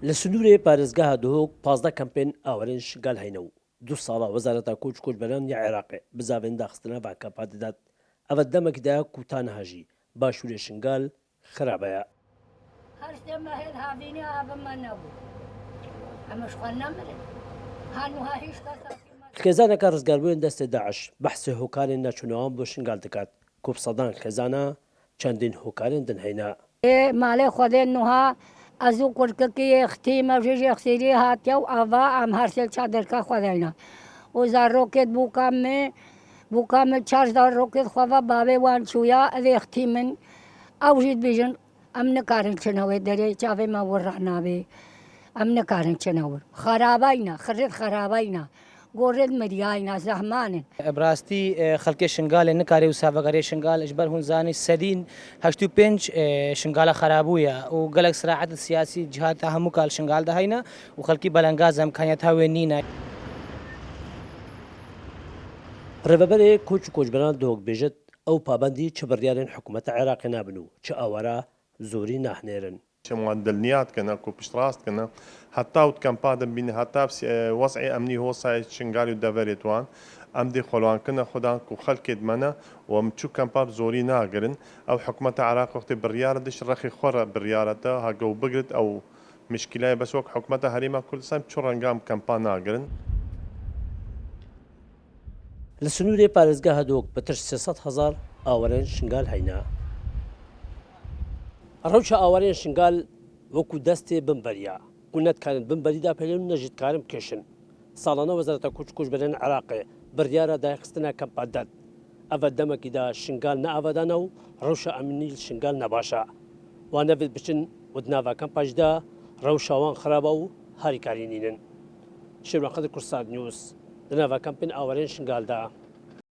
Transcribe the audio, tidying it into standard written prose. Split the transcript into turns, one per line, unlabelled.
لە سنوورێ پارێزگاها دهۆک 15 کەمپێن ئاوەرێن شنگال هەینە و 2 ساڵە وەزارەتە کۆچبەرانی عێراقێ بزاوێن داخستنە باکەپا دەدات ئەوە دەمەکدا کوتانە هەژی باشوورێ شنگال خراپەیە
هەر شتێمە هێر هاوینێ ئابمە نەبوو ئەمەش خوێن نەمرن هانوها هیچ کەسە
خێزانەکە ڕزگاربووێن دەستێ داعش بەحسێ هۆکارێن نەچوونەوەم بۆ شنگال دەکات کۆبسەدان خێزانە چەندین هۆکارێن دنهێنا
ماڵێ خودێن نوها ئەزوو قورکەکی ختیمە ژێژێ خسیری هاتیە و ئاوا ئەم هەرسێل چادرکە خودێنە وزار ڕۆکێت بووکامە چارزار ڕۆکێت خۆڤە باوێ وان چوویە ئەوێ ختی من ئەو ژیت بژن ئەم نەکارن چنەوەی دەرێ چاوێمە وەڕاناوێ ئەم نەکارن چنەوە خراباینە خڕێت خراباینە گۆڕێت مریاینا زەحمانن
بڕاستی خەڵکی شنگالێ نکارێ و ساڤەگەرێ شنگال ژبەر هونزانی سەدین 85 شنگالە خراببوویە و گەلک سراحەت سیاسی جهات هەموو کال شنگال دەهینە و خەڵکی بەلەنگاز ئەمکانیەت هاوێ نینە
ڕێبەبەرێ کۆچ و کۆچبەران دۆک بێژێت ئەو پابندی چ بڕیارên حکوومەتە عێراقی نابن و چ ئاوارە زۆری ناهنێرن
معدلنيات كنا كوبش راست كنا حتى وت كان بادم بين حتى وضعي امني هو ساي شنغالي ودافريتوان امدي خلوان كنا خدان كو خلكت منا ومشو كان باب زوري ناقرن او حكومه العراق وقت بالريار دش رخي خور بالريارته هاجو بقرت او مشكله بس وقت حكومتها هريمه كل سنه شو رنقام كامبان ناقرن
لە سنوورێ پارێزگاها دۆک بەتر 300,000 ئاوەرێن شنگال هەینا ڕەوشە ئاوەرێن شنگال وەکو دەستێ بمبەریە و نەتکارن بمبەریدا پێلێن و نەژیتکارم کێشن ساڵانە وەزارەتە کۆچبەران عێراقێ بڕیارە دایخستنە کەمپادات ئەڤە دەمەکیدا شنگال نەئاوادانە و ڕەوشە ئەمنی شنگال نەباشە وانەبێت بچن ودناڤە کەمپاژدا ڕەوشاوان خراپە و هاریکاری نینن شێوان قەدر کورسار نیوز لە ناڤە کەمپین ئاوەرێن شنگالدا